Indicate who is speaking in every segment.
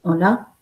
Speaker 1: Hola.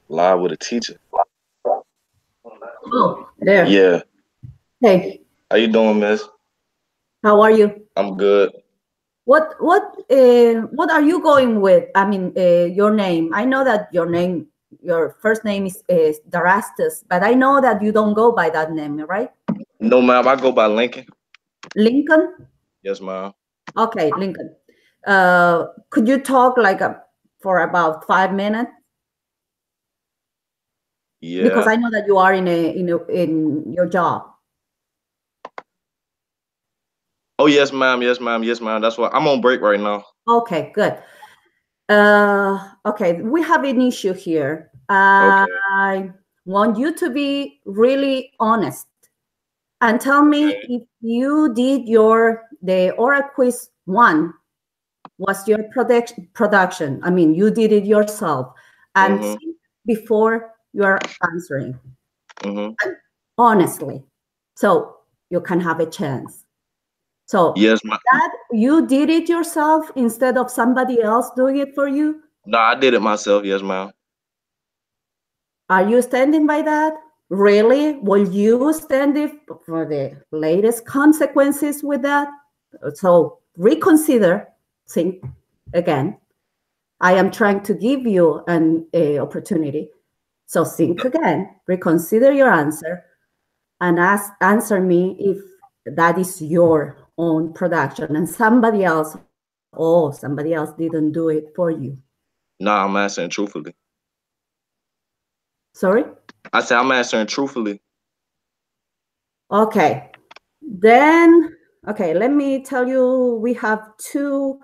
Speaker 2: Live with a teacher.
Speaker 1: Oh, there.
Speaker 2: Yeah.
Speaker 1: Hey,
Speaker 2: How you doing, miss?
Speaker 1: how are you?
Speaker 2: I'm good.
Speaker 1: What are you going with? I mean, your name. I know that your first name is Darastus, but I know that you don't go by that name, right?
Speaker 2: No, ma'am. I go by Lincoln.
Speaker 1: Lincoln?
Speaker 2: Yes, ma'am.
Speaker 1: Okay, Lincoln. Could you talk like for about 5 minutes? Because
Speaker 2: Yeah.
Speaker 1: I know that you are in your job.
Speaker 2: Oh, yes, ma'am. Yes, ma'am. Yes, ma'am. That's why I'm on break right now.
Speaker 1: Okay, good. Okay, we have an issue here.
Speaker 2: Okay.
Speaker 1: I want you to be really honest and tell me
Speaker 2: Okay.
Speaker 1: if you did the oral quiz 1 was your production. I mean, you did it yourself, and
Speaker 2: Mm-hmm.
Speaker 1: before you're answering
Speaker 2: Mm-hmm.
Speaker 1: honestly, so you can have a chance. So
Speaker 2: Yes, ma'am.
Speaker 1: that you did it yourself instead of somebody else doing it for you.
Speaker 2: No, I did it myself. Yes, ma'am.
Speaker 1: Are you standing by that? Really? Will you stand it for the latest consequences with that? So reconsider, think again. I am trying to give you an opportunity. So think again, reconsider your answer, and answer me if that is your own production and somebody else didn't do it for you.
Speaker 2: No, I'm answering truthfully.
Speaker 1: Sorry?
Speaker 2: I said I'm answering truthfully.
Speaker 1: Okay. Then, okay, let me tell you, we have two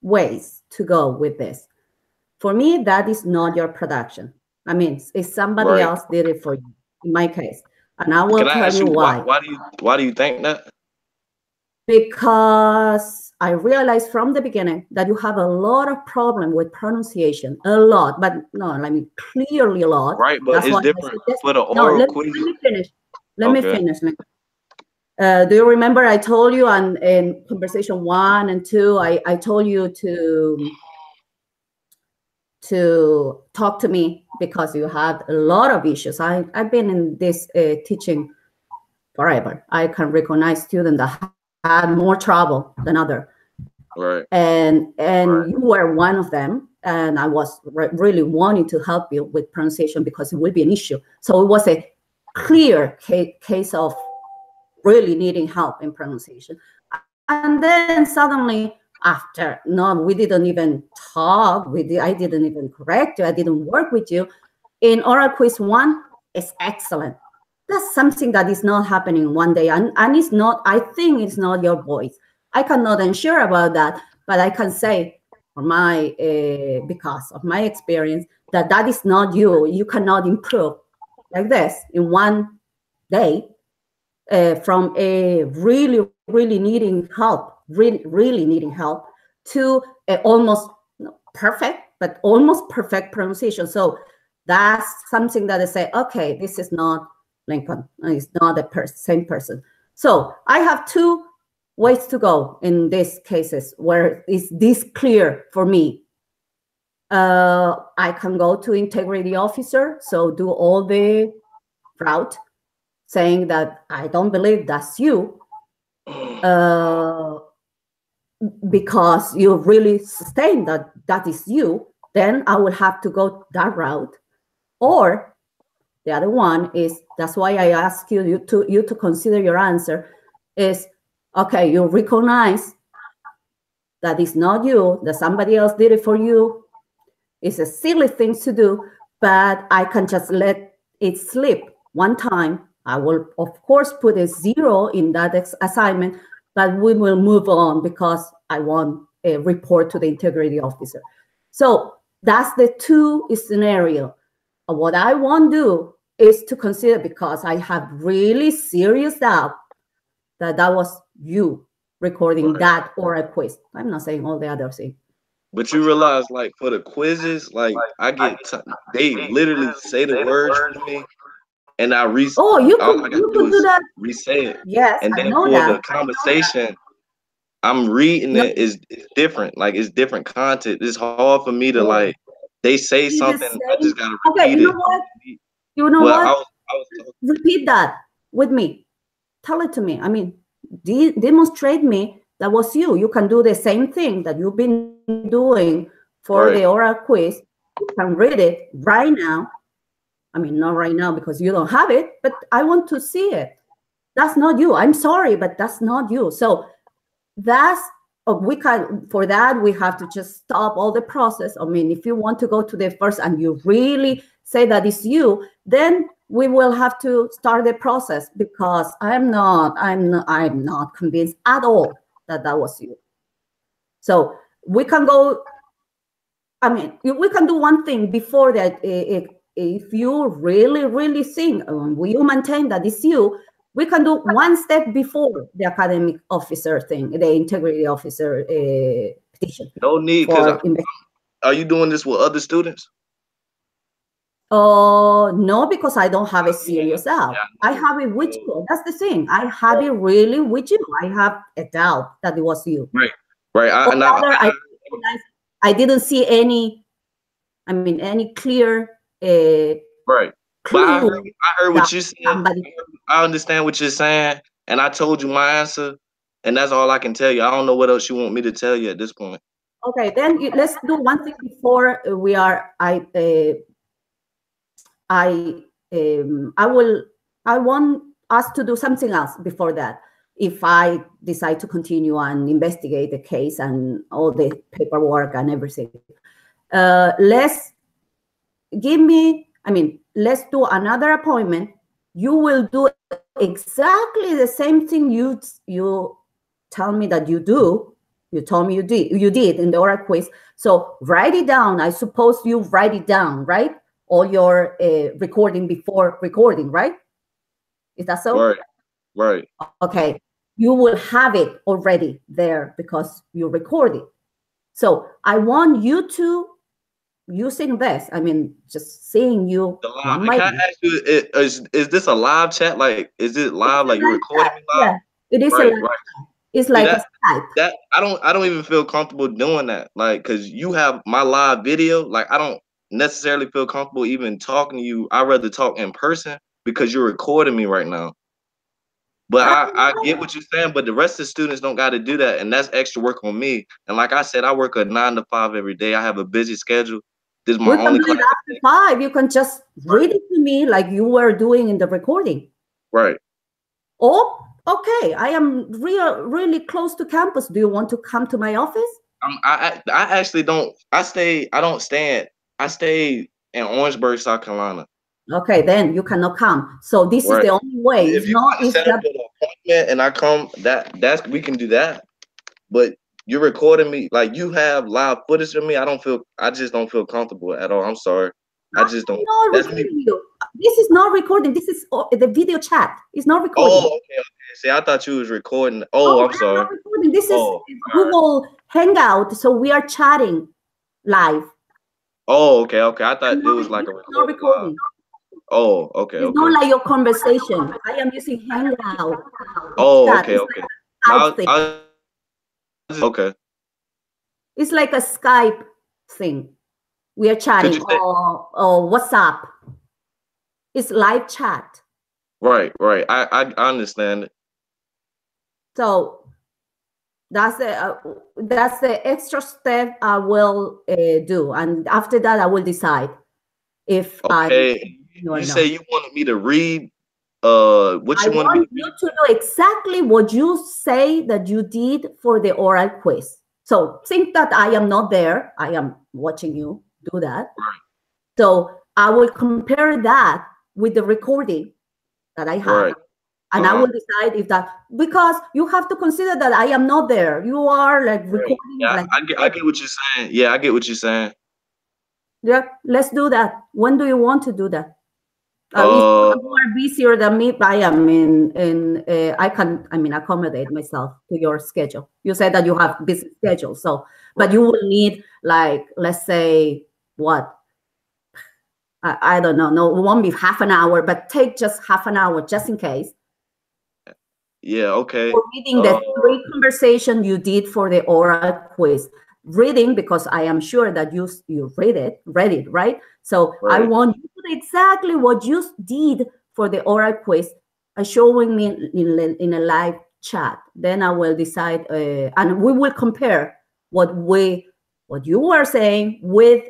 Speaker 1: ways to go with this. For me, that is not your production. I mean, if somebody
Speaker 2: Right.
Speaker 1: else did it for you, in my case, and I will
Speaker 2: Can I
Speaker 1: tell
Speaker 2: ask
Speaker 1: you
Speaker 2: you
Speaker 1: why.
Speaker 2: why do you think that?
Speaker 1: Because I realized from the beginning that you have a lot of problem with pronunciation, a lot, but no, I mean clearly a lot.
Speaker 2: Right, but
Speaker 1: That's
Speaker 2: it's
Speaker 1: why I
Speaker 2: different
Speaker 1: suggest.
Speaker 2: for the
Speaker 1: No,
Speaker 2: oral quiz.
Speaker 1: let me finish. Let me
Speaker 2: Okay.
Speaker 1: finish. Do you remember I told you in conversation 1 and 2, I told you to talk to me because you had a lot of issues. I've been in this teaching forever. I can recognize students that had more trouble than other.
Speaker 2: Right.
Speaker 1: And you were one of them, and I was really wanting to help you with pronunciation because it will be an issue. So it was a clear case of really needing help in pronunciation. And then suddenly, after we didn't even talk. I didn't even correct you. I didn't work with you. In oral quiz 1 is excellent. That's something that is not happening one day, and it's not. I think it's not your voice. I cannot ensure about that, but I can say, for my because of my experience, that is not you. You cannot improve like this in one day from a really needing help, really needing help, to almost perfect, but almost perfect pronunciation. So that's something that I say, okay, this is not Lincoln. It's not the same person. So I have two ways to go in these cases where it's this clear for me. I can go to integrity officer, so do all the route, saying that I don't believe that's you, because you really sustain that is you. Then I will have to go that route. Or the other one is, that's why I ask you to consider your answer, is, okay, you recognize that it's not you, that somebody else did it for you. It's a silly thing to do, but I can just let it slip one time. I will, of course, put a 0 in that assignment, but we will move on because I want a report to the integrity officer. So that's the two scenario. What I won't do is to consider, because I have really serious doubt that was you recording that oral quiz. I'm not saying all the other things.
Speaker 2: But you realize, like, for the quizzes, like, they literally say the words for me, and
Speaker 1: Oh,
Speaker 2: all I gotta
Speaker 1: you
Speaker 2: do
Speaker 1: could do
Speaker 2: is
Speaker 1: that.
Speaker 2: re-say it.
Speaker 1: Yes,
Speaker 2: And
Speaker 1: I
Speaker 2: then
Speaker 1: know
Speaker 2: for
Speaker 1: that.
Speaker 2: the conversation, I'm reading it is different. Like it's different content. It's hard for me to like. They say something, I just gotta
Speaker 1: okay,
Speaker 2: repeat
Speaker 1: you know what? You know
Speaker 2: well,
Speaker 1: what? Repeat that with me. Tell it to me. I mean, demonstrate me that was you. You can do the same thing that you've been doing for the oral quiz. You can read it right now. I mean, not right now because you don't have it, but I want to see it. That's not you. I'm sorry, but that's not you. So that's we can, for that we have to just stop all the process. I mean, if you want to go to the first and you really say that it's you, then we will have to start the process, because I'm not convinced at all that that was you. So we can go, I mean, we can do one thing before that. If you really think you maintain that it's you, we can do one step before the academic officer thing, the integrity officer petition.
Speaker 2: No need, because are you doing this with other students?
Speaker 1: No, because I don't have a serious doubt. I have it with you. That's the thing. I have it really with you. I have a doubt that it was you.
Speaker 2: Right.
Speaker 1: I didn't see any, I mean, any clear
Speaker 2: right. But I heard what you said. I understand what you're saying, and I told you my answer, and that's all I can tell you. I don't know what else you want me to tell you at this point.
Speaker 1: Okay, then let's do one thing before we are. I want us to do something else before that. If I decide to continue and investigate the case and all the paperwork and everything, let's do another appointment. You will do exactly the same thing you tell me that you do. You told me you did in the oral quiz. So write it down. I suppose you write it down, right? All your recording before recording, right? Is that so?
Speaker 2: Right.
Speaker 1: Okay. You will have it already there because you record it. So I want you to, using this, I mean, just seeing you.
Speaker 2: Can I ask you, is this a live chat? Like, is it live? Like you're recording me live?
Speaker 1: Yeah, it is a live chat. It's like a Skype.
Speaker 2: That I don't even feel comfortable doing that. Like, cause you have my live video. Like, I don't necessarily feel comfortable even talking to you. I'd rather talk in person because you're recording me right now. But I get what you're saying, but the rest of the students don't got to do that. And that's extra work on me. And like I said, I work a 9 to 5 every day. I have a busy schedule. This is my only class.
Speaker 1: After 5, you can just read it to me like you were doing in the recording.
Speaker 2: Right.
Speaker 1: Oh, okay. I am really close to campus. Do you want to come to my office?
Speaker 2: I actually don't. I stay in Orangeburg, South Carolina.
Speaker 1: Okay, then you cannot come. So this is the only way.
Speaker 2: If you want to set up an appointment and I come, that's we can do that. But you're recording me, like you have live footage of me. I just don't feel comfortable at all. I'm sorry. I just don't.
Speaker 1: That's me. This is not recording. This is the video chat. It's not recording.
Speaker 2: Oh, okay. See, I thought you was recording. Oh, I'm sorry.
Speaker 1: Not recording. This is Google Hangout, so we are chatting live.
Speaker 2: Oh, okay. I thought it was like a recording. Oh, okay.
Speaker 1: It's not like your conversation. I am using Hangout.
Speaker 2: Oh, okay. Okay.
Speaker 1: It's like a Skype thing. We are chatting or WhatsApp. It's live chat.
Speaker 2: Right. I understand it.
Speaker 1: So that's the extra step I will do, and after that I will decide if
Speaker 2: You say you wanted me to read what you want
Speaker 1: you to do exactly what you say that you did for the oral quiz. So think that I am not there. I am watching you do that.
Speaker 2: Right.
Speaker 1: So I will compare that with the recording that I have. Right. And I will decide if that, because you have to consider that I am not there. You are like recording.
Speaker 2: Yeah,
Speaker 1: like,
Speaker 2: I get what you're saying. Yeah, I get what you're saying.
Speaker 1: Yeah, let's do that. When do you want to do that? If you are busier than me, I am I can accommodate myself to your schedule. You said that you have busy schedule, so but you will need, like, let's say what? I don't know. No, it won't be half an hour, but take just half an hour just in case.
Speaker 2: Yeah, okay.
Speaker 1: For reading the 3 conversation you did for the oral quiz. Reading, because I am sure that you read it, right? So
Speaker 2: right.
Speaker 1: I want you to do exactly what you did for the oral quiz, showing me in a live chat. Then I will decide, and we will compare what you were saying with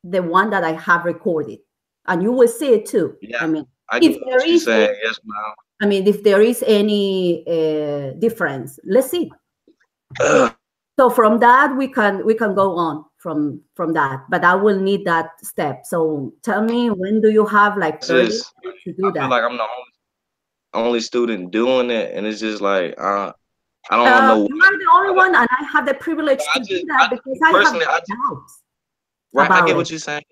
Speaker 1: the one that I have recorded, and you will see it too.
Speaker 2: Yeah,
Speaker 1: I mean,
Speaker 2: I get what you're saying. Yes, ma'am.
Speaker 1: I mean, if there is any difference, let's see. So from that we can go on from that, but I will need that step. So tell me, when do you have like 30
Speaker 2: just,
Speaker 1: to do
Speaker 2: I
Speaker 1: that?
Speaker 2: feel like I'm the only student doing it, and it's just like I don't know.
Speaker 1: You are the only one, and I have the privilege to do that because I have doubts.
Speaker 2: Right, I get what you're saying.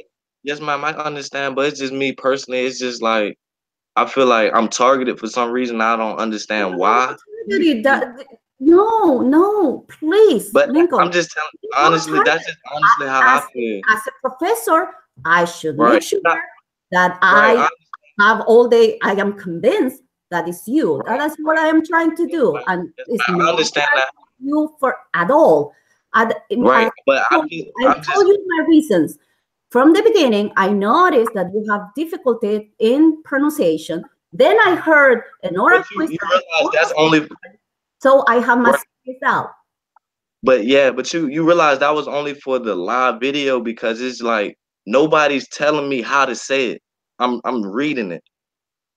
Speaker 2: Yes, ma'am, I understand, but it's just me personally. It's just like I feel like I'm targeted for some reason. I don't understand why.
Speaker 1: No, please,
Speaker 2: but
Speaker 1: Lincoln.
Speaker 2: I'm just telling. Honestly, that's just honestly how I feel.
Speaker 1: As a professor, I should
Speaker 2: Right.
Speaker 1: make sure that I have all the. I am convinced that it's you.
Speaker 2: Right.
Speaker 1: That's what I am trying to do, and it's
Speaker 2: I
Speaker 1: not
Speaker 2: understand that
Speaker 1: you for at all.
Speaker 2: Right, but
Speaker 1: I told you my reasons. From the beginning, I noticed that you have difficulty in pronunciation. Then I heard an oral quiz.
Speaker 2: You realize that's only.
Speaker 1: So I have my space out.
Speaker 2: But yeah, but you realize that was only for the live video, because it's like nobody's telling me how to say it. I'm reading it,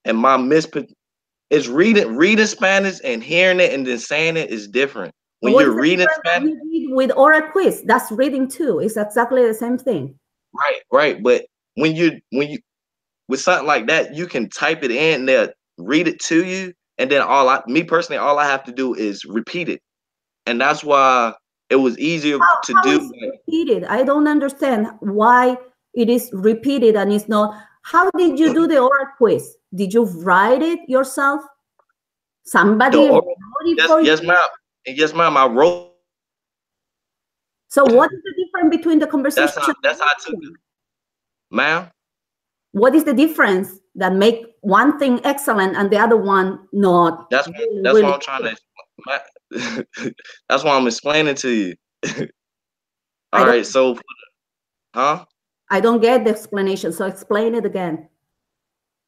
Speaker 2: and my it's reading Spanish and hearing it and then saying it is different. When you're reading Spanish,
Speaker 1: with oral quiz, that's reading too. It's exactly the same thing.
Speaker 2: Right. But when you with something like that, you can type it in, they'll read it to you, and then all I have to do is repeat it. And that's why it was easier to do.
Speaker 1: Repeated. I don't understand why it is repeated and it's not. How did you do the oral quiz? Did you write it yourself? Somebody wrote it for you?
Speaker 2: Yes, ma'am. Yes, ma'am. I wrote.
Speaker 1: So what is the difference between the conversation?
Speaker 2: That's how I took it. Ma'am?
Speaker 1: What is the difference that make one thing excellent and the other one not?
Speaker 2: That's what I'm trying to. That's why I'm explaining to you. All right, so, huh?
Speaker 1: I don't get the explanation, so explain it again.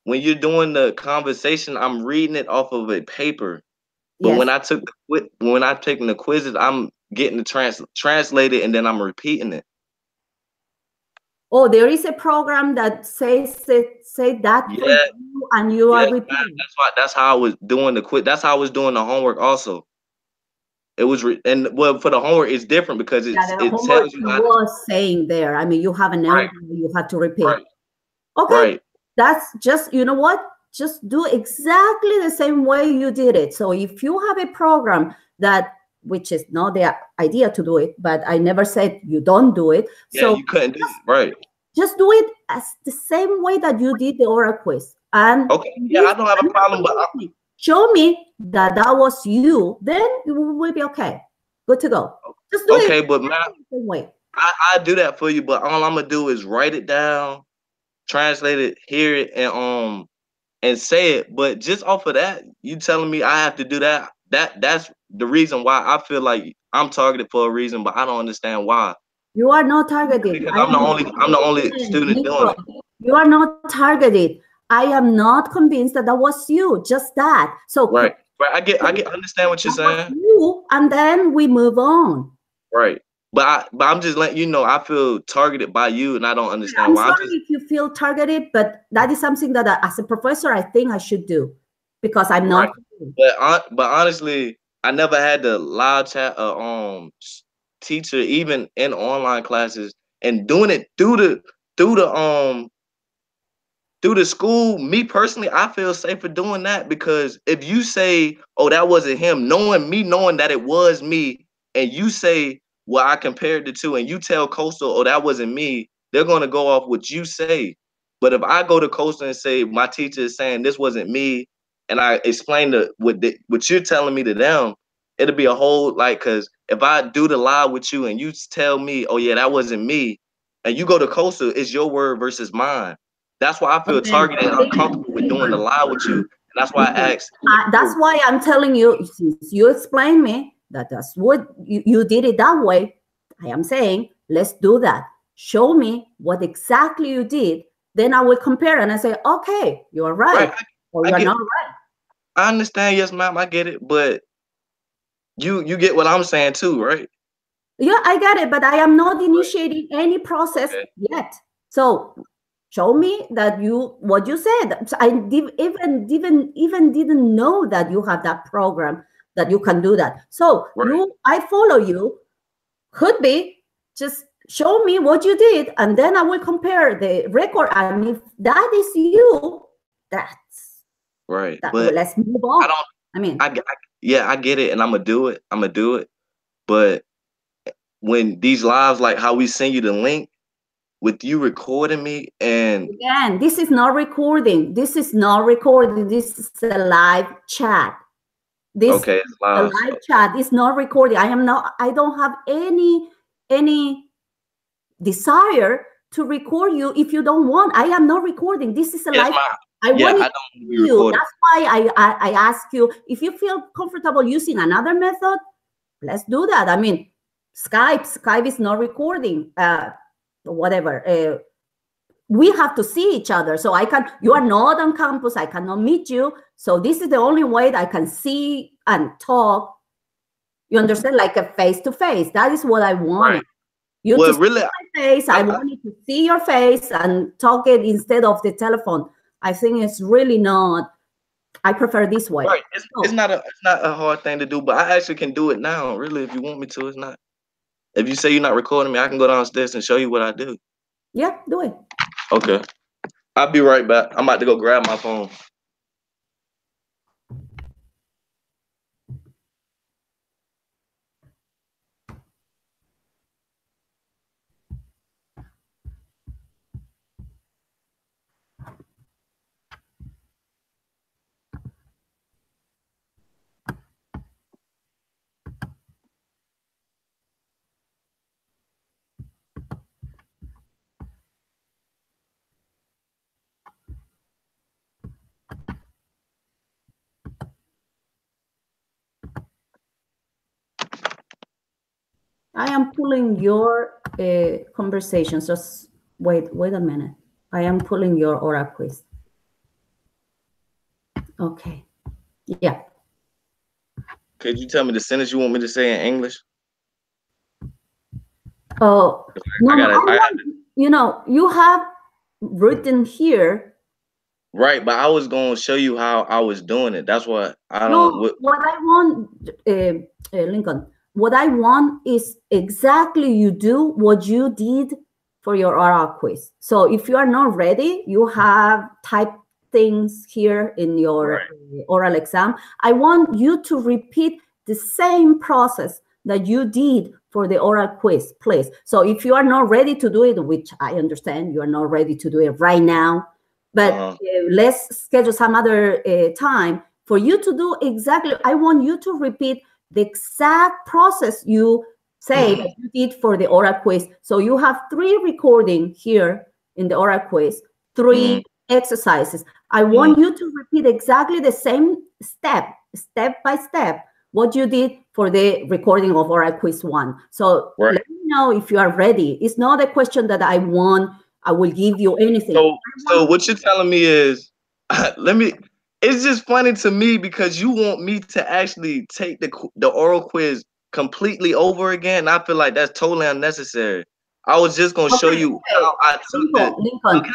Speaker 2: When you're doing the conversation, I'm reading it off of a paper. But when I've taken the quizzes, I'm getting the translated, and then I'm repeating it.
Speaker 1: Oh, there is a program that say that for you, and you are repeating.
Speaker 2: That's how I was doing the quiz. That's how I was doing the homework also. It was for the homework it's different because it tells you
Speaker 1: how was saying there. I mean, you have an error you have to repeat. Okay, that's just, you know what? Just do exactly the same way you did it. So if you have a program which is not the idea to do it, but I never said you don't do it.
Speaker 2: Yeah,
Speaker 1: so
Speaker 2: you couldn't do it, right.
Speaker 1: Just do it as the same way that you did the oral quiz. And
Speaker 2: I don't have a problem, but
Speaker 1: show me that was you, then you will be okay. Good to go. Just do it.
Speaker 2: Okay, but I do that for you, but all I'm gonna do is write it down, translate it, hear it, and say it. But just off of that, you telling me I have to do that? That's the reason why I feel like I'm targeted for a reason, but I don't understand why.
Speaker 1: You are not targeted.
Speaker 2: Because I'm the only student doing it.
Speaker 1: You are not targeted. I am not convinced that was you. Just that. So
Speaker 2: right. I understand what you're saying.
Speaker 1: You, and then we move on.
Speaker 2: Right. But I'm just letting you know I feel targeted by you, and I don't understand why.
Speaker 1: I'm sorry if you feel targeted, but that is something that as a professor I think I should do, because I'm not.
Speaker 2: But honestly, I never had the live chat teacher even in online classes, and doing it through the school. Me personally, I feel safer doing that, because if you say, "Oh, that wasn't him," knowing that it was me, and you say, "Well, I compared the two," and you tell Coastal, "Oh, that wasn't me," they're gonna go off what you say. But if I go to Coastal and say my teacher is saying this wasn't me, and I explain what you're telling me to them, it'll be a whole because if I do the live with you and you tell me, "Oh yeah, that wasn't me," and you go to Coastal, it's your word versus mine. That's why I feel targeted and uncomfortable with doing the live with you. That's why I asked.
Speaker 1: That's why I'm telling you, since you explained me that that's what you did it that way, I am saying, let's do that. Show me what exactly you did. Then I will compare and I say, okay, you are right. Or you're not right.
Speaker 2: I understand, yes, ma'am, I get it, but you get what I'm saying too, right?
Speaker 1: Yeah, I get it, but I am not initiating any process yet. So show me that what you said. I even didn't know that you have that program that you can do that. So I follow you. Could be just show me what you did, and then I will compare the record. And if that is you, that's
Speaker 2: right.
Speaker 1: But let's move on.
Speaker 2: I get it, and I'm gonna do it. But when these lives, like how we send you the link, with you recording me, and
Speaker 1: again, this is not recording. This is not recording. This is a live chat. This
Speaker 2: it's live.
Speaker 1: The live chat is not recording. I don't have any desire to record you if you don't want. I am not recording. This is a live. I want to see you. That's why I ask you if you feel comfortable using another method. Let's do that. I mean, Skype is not recording. Whatever. We have to see each other. So you are not on campus. I cannot meet you. So this is the only way that I can see and talk. You understand? Like a face-to-face. That is what I wanted.
Speaker 2: Right.
Speaker 1: You to see my face. I wanted to see your face and talk it instead of the telephone. I think it's really not. I prefer this way.
Speaker 2: Right. It's not a hard thing to do, but I actually can do it now. Really, if you want me to, it's not. If you say you're not recording me, I can go downstairs and show you what I do.
Speaker 1: Yeah, do it.
Speaker 2: Okay. I'll be right back. I'm about to go grab my phone.
Speaker 1: I am pulling your conversations. Just wait a minute. I am pulling your oral quiz. Okay. Yeah.
Speaker 2: Could you tell me the sentence you want me to say in English?
Speaker 1: Oh, no, you have written here.
Speaker 2: Right, but I was going to show you how I was doing it. That's what I don't.
Speaker 1: No, what I want, Lincoln, what I want is exactly you do what you did for your oral quiz. So if you are not ready, you have typed things here in your oral exam. I want you to repeat the same process that you did for the oral quiz, please. So if you are not ready to do it, which I understand you are not ready to do it right now, but let's schedule some other time for you to do exactly. I want you to repeat the exact process you say that you did for the oral quiz. So you have 3 recordings here in the oral quiz, 3 exercises. I want you to repeat exactly the same step by step, what you did for the recording of oral quiz 1. So let me know if you are ready. It's not a question that I will give you anything.
Speaker 2: So what you're telling me is, it's just funny to me because you want me to actually take the oral quiz completely over again. I feel like that's totally unnecessary. I was just going to show you how I took
Speaker 1: Lincoln,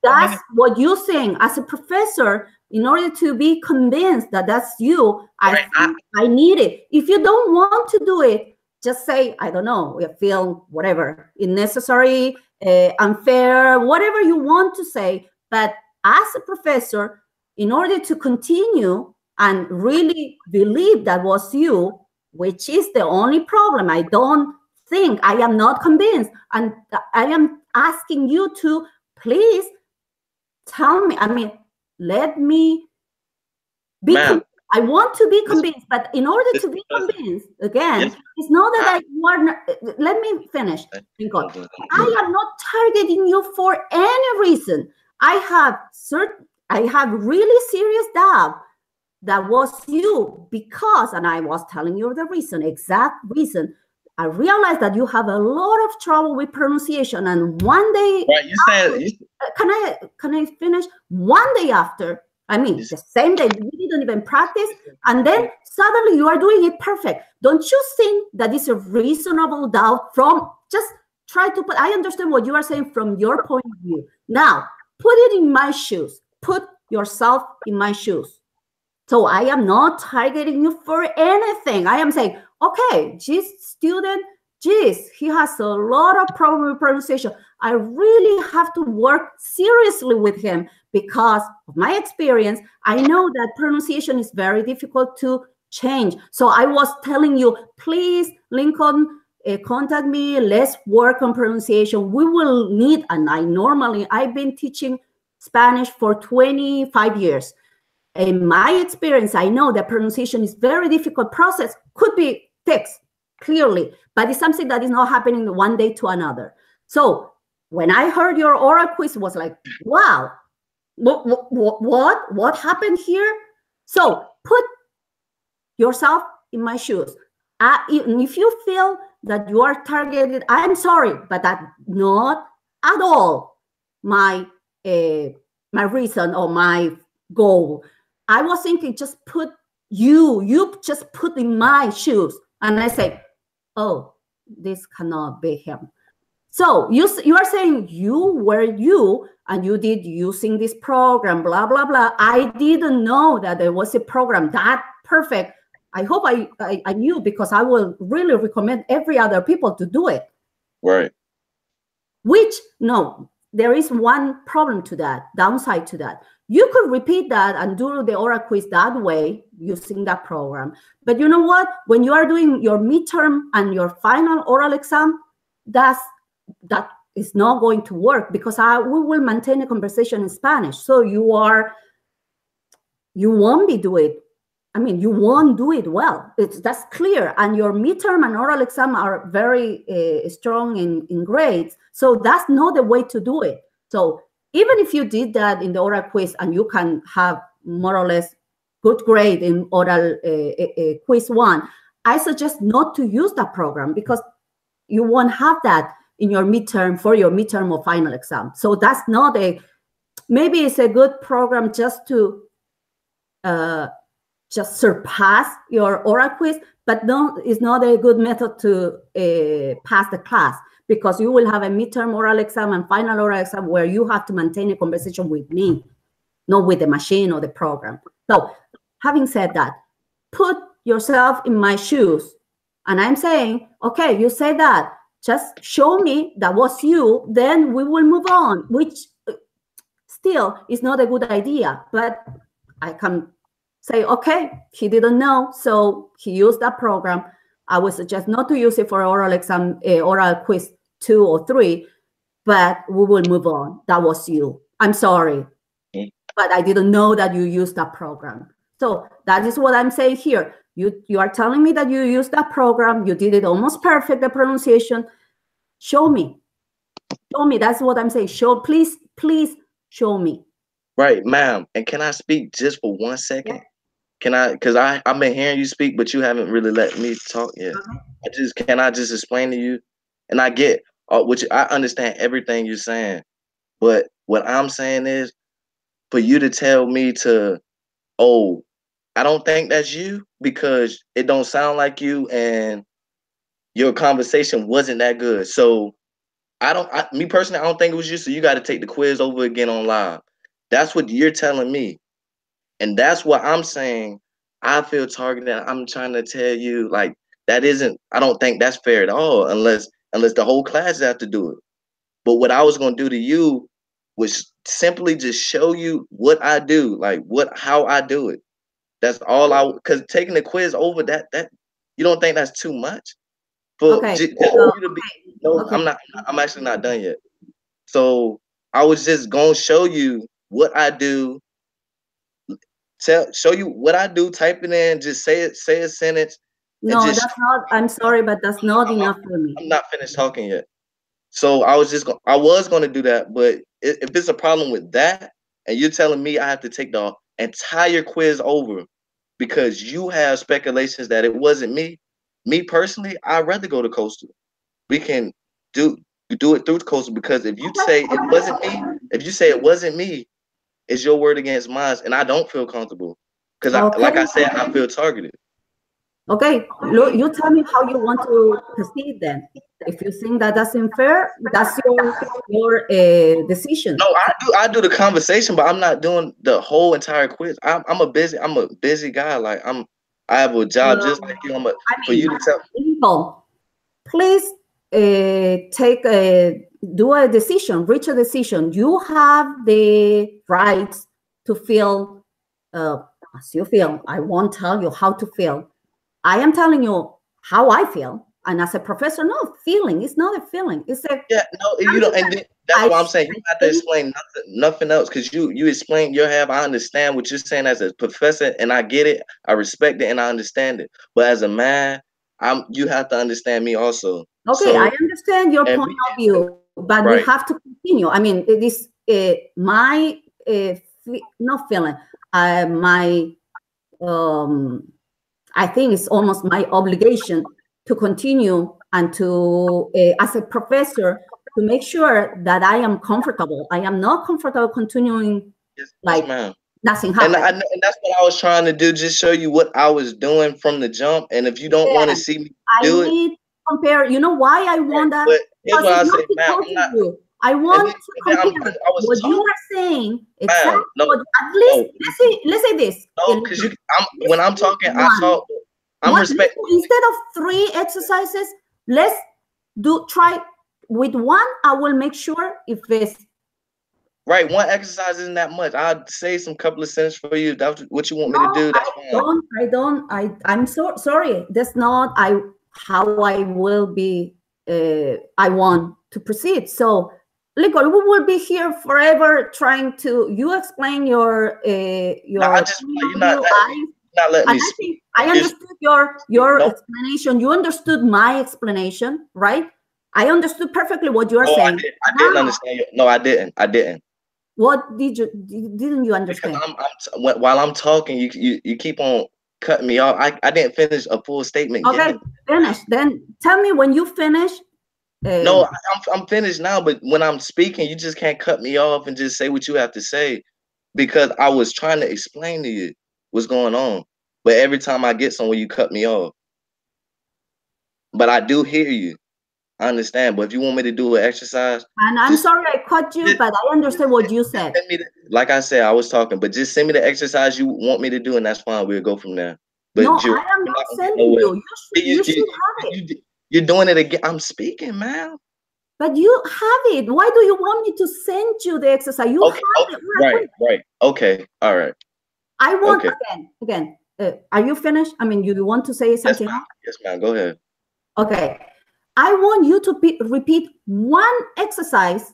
Speaker 1: that's what you're saying. As a professor, in order to be convinced that that's you, I need it. If you don't want to do it, just say, I don't know, we feel whatever, unnecessary, unfair, whatever you want to say. But as a professor, in order to continue and really believe that was you, which is the only problem, I don't think, I am not convinced. And I am asking you to please tell me, let me be convinced. I want to be convinced, but in order to be convinced, again, it's not that let me finish. I am not targeting you for any reason. I have I have really serious doubt that was you because, and I was telling you the reason, exact reason. I realized that you have a lot of trouble with pronunciation, and one day,
Speaker 2: right? You said,
Speaker 1: can I finish? One day after, I mean, the same day, we didn't even practice, and then suddenly you are doing it perfect. Don't you think that is a reasonable doubt from just try to put, I understand what you are saying from your point of view. Now, put it in my shoes. Put yourself in my shoes. So I am not targeting you for anything. I am saying, okay, this student, geez, he has a lot of problem with pronunciation. I really have to work seriously with him because of my experience. I know that pronunciation is very difficult to change. So I was telling you, please, Lincoln, contact me. Let's work on pronunciation. We will need, and I've been teaching Spanish for 25 years. In my experience, I know that pronunciation is very difficult process, could be fixed clearly, but it's something that is not happening one day to another. So when I heard your oral quiz, was like, wow, what happened here? So put yourself in my shoes. If you feel that you are targeted, I'm sorry, but that's not at all my reason or my goal. I was thinking, just put you just put in my shoes. And I say, oh, this cannot be him. So you are saying you were you, and you did using this program, blah, blah, blah. I didn't know that there was a program that perfect. I hope I knew, because I will really recommend every other people to do it.
Speaker 2: Right.
Speaker 1: Which, no, there is one problem to that, downside to that. You could repeat that and do the oral quiz that way using that program. But you know what? When you are doing your midterm and your final oral exam, that is not going to work, because we will maintain a conversation in Spanish. So you won't be doing it. I mean, you won't do it well. That's clear. And your midterm and oral exam are very strong in grades. So that's not the way to do it. So even if you did that in the oral quiz and you can have more or less good grade in oral quiz 1, I suggest not to use that program, because you won't have that in your midterm, for your midterm or final exam. So that's not maybe it's a good program just to just surpass your oral quiz, but it's not a good method to pass the class, because you will have a midterm oral exam and final oral exam where you have to maintain a conversation with me, not with the machine or the program. So having said that, put yourself in my shoes. And I'm saying, okay, you say that, just show me that was you, then we will move on, which still is not a good idea. But I can say, okay, he didn't know, so he used that program. I would suggest not to use it for oral exam, oral quiz 2 or 3, but we will move on. That was you. I'm sorry, but I didn't know that you used that program. So that is what I'm saying here. You are telling me that you used that program. You did it almost perfect, the pronunciation. Show me. Show me. That's what I'm saying. Please show me.
Speaker 2: Right, ma'am. And can I speak just for 1 second? Yeah. Can I? Because I've been hearing you speak, but you haven't really let me talk yet. Can I just explain to you? And I get, which I understand everything you're saying, but what I'm saying is, for you to tell me to, oh, I don't think that's you, because it don't sound like you, and your conversation wasn't that good. So me personally, I don't think it was you. So you got to take the quiz over again on live. That's what you're telling me. And that's what I'm saying. I feel targeted. I'm trying to tell you, like, that isn't, I don't think that's fair at all, unless the whole class have to do it. But what I was going to do to you was simply just show you what I do, like how I do it. That's all because taking the quiz over that you don't think that's too much? For you to be, no, okay. I'm actually not done yet. So I was just going to show you what I do. Show you what I do, type it in, just say a sentence.
Speaker 1: No, that's not, I'm sorry, but that's not enough for me.
Speaker 2: I'm not finished talking yet. So I was going to do that, but if it's a problem with that, and you're telling me I have to take the entire quiz over because you have speculations that it wasn't me. Me personally, I'd rather go to Coastal. We can do it through Coastal, because if you say it wasn't me, it's your word against mine, and I don't feel comfortable because, like I said, I feel targeted.
Speaker 1: Okay, look, you tell me how you want to proceed then. If you think that that's unfair, that's your decision.
Speaker 2: No, I do the conversation, but I'm not doing the whole entire quiz. I'm a busy guy. Like I have a job just like you. For you to tell
Speaker 1: people, please do a decision, reach a decision. You have the right to feel as you feel. I won't tell you how to feel. I am telling you how I feel. And as a professor, no, feeling. It's not a feeling. It's a
Speaker 2: you don't. And that's what I'm saying. You have to explain nothing else, because you explain your half. I understand what you're saying as a professor, and I get it. I respect it, and I understand it. But as a man, you have to understand me also.
Speaker 1: Okay, so, I understand your point of view, but we have to continue. I mean, it is my not feeling. I think it's almost my obligation to continue and to, as a professor, to make sure that I am comfortable. I am not comfortable continuing like nothing happened.
Speaker 2: And that's what I was trying to do, just show you what I was doing from the jump. And if you don't want to see me do it,
Speaker 1: compare. You know why I want that?
Speaker 2: Here's what I say, man.
Speaker 1: I want to compare what you are saying. Exactly. At least let's say this.
Speaker 2: No, because when I'm talking, I talk. I'm respectful.
Speaker 1: Instead of 3 exercises, let's try with 1. I will make sure if it's
Speaker 2: right. 1 exercise isn't that much. I'll say some couple of sentences for you. That's what you want me to do. That's
Speaker 1: I'm so sorry. That's not how I will be. I want to proceed. So, Lincoln, we will be here forever trying to. You explain your.
Speaker 2: No, I just you're not letting me speak.
Speaker 1: I understood your explanation. You understood my explanation, right? I understood perfectly what you are saying.
Speaker 2: I didn't understand you. No, I didn't.
Speaker 1: What didn't you understand?
Speaker 2: While I'm talking, you keep on cutting me off. I didn't finish a full statement yet.
Speaker 1: Finish. Then tell me when you finish.
Speaker 2: No, I'm finished now, but when I'm speaking, you just can't cut me off and just say what you have to say, because I was trying to explain to you what's going on. But every time I get somewhere, you cut me off. But I do hear you. I understand. But if you want me to do an exercise.
Speaker 1: And I'm sorry I cut you, but I understand what you said.
Speaker 2: Like I said, I was talking, but just send me the exercise you want me to do, and that's fine. We'll go from there. But
Speaker 1: no, I am not sending you. You should have it.
Speaker 2: You're doing it again. I'm speaking, man.
Speaker 1: But you have it. Why do you want me to send you the exercise? You have it.
Speaker 2: Right. Okay. All right.
Speaker 1: I want again. Are you finished? I mean, you want to say something?
Speaker 2: Yes, ma'am. Go ahead.
Speaker 1: Okay. I want you to repeat 1 exercise,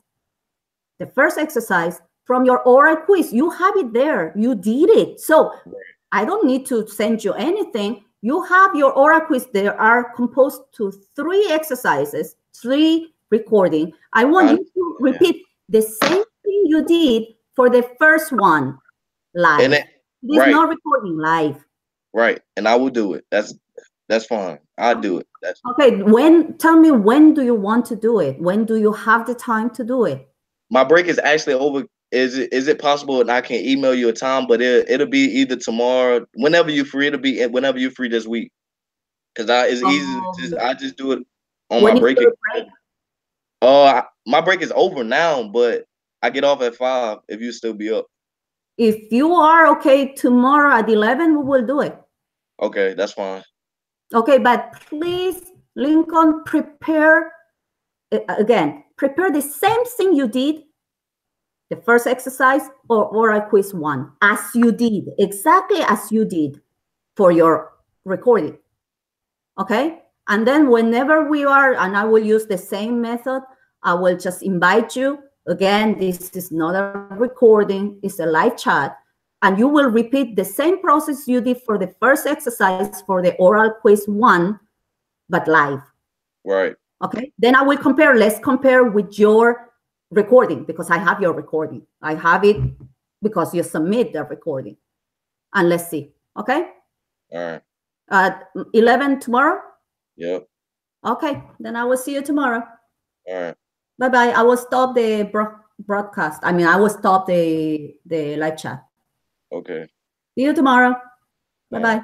Speaker 1: the first exercise from your oral quiz. You have it there. You did it. So I don't need to send you anything. You have your oral quiz. They are composed to 3 exercises, 3 recording. I want you to repeat the same thing you did for the first one live. It is not recording live.
Speaker 2: Right, and I will do it. That's fine. I'll do it.
Speaker 1: Okay. Tell me, when do you want to do it? When do you have the time to do it?
Speaker 2: My break is actually over. Is it possible and I can email you a time? But it'll be either tomorrow, whenever you're free. It'll be whenever you're free this week. Because it's easy. I just do it on my break. My break is over now, but I get off at 5 if you still be up.
Speaker 1: If you are okay tomorrow at 11, we will do it.
Speaker 2: Okay, that's fine.
Speaker 1: Okay, but please, Lincoln, prepare the same thing you did, the first exercise or oral quiz 1, as you did, exactly as you did for your recording. Okay? And then whenever we are, and I will use the same method, I will just invite you. Again, this is not a recording, it's a live chat. And you will repeat the same process you did for the first exercise for the oral quiz 1, but live.
Speaker 2: Right.
Speaker 1: Okay. Then I will compare. Let's compare with your recording, because I have your recording. I have it because you submit the recording. And let's see. Okay?
Speaker 2: All right.
Speaker 1: At 11 tomorrow?
Speaker 2: Yep.
Speaker 1: Okay, then I will see you tomorrow.
Speaker 2: All right.
Speaker 1: Bye-bye. I will stop the broadcast. I mean, I will stop the live chat.
Speaker 2: Okay.
Speaker 1: See you tomorrow. Bye-bye.
Speaker 2: All right.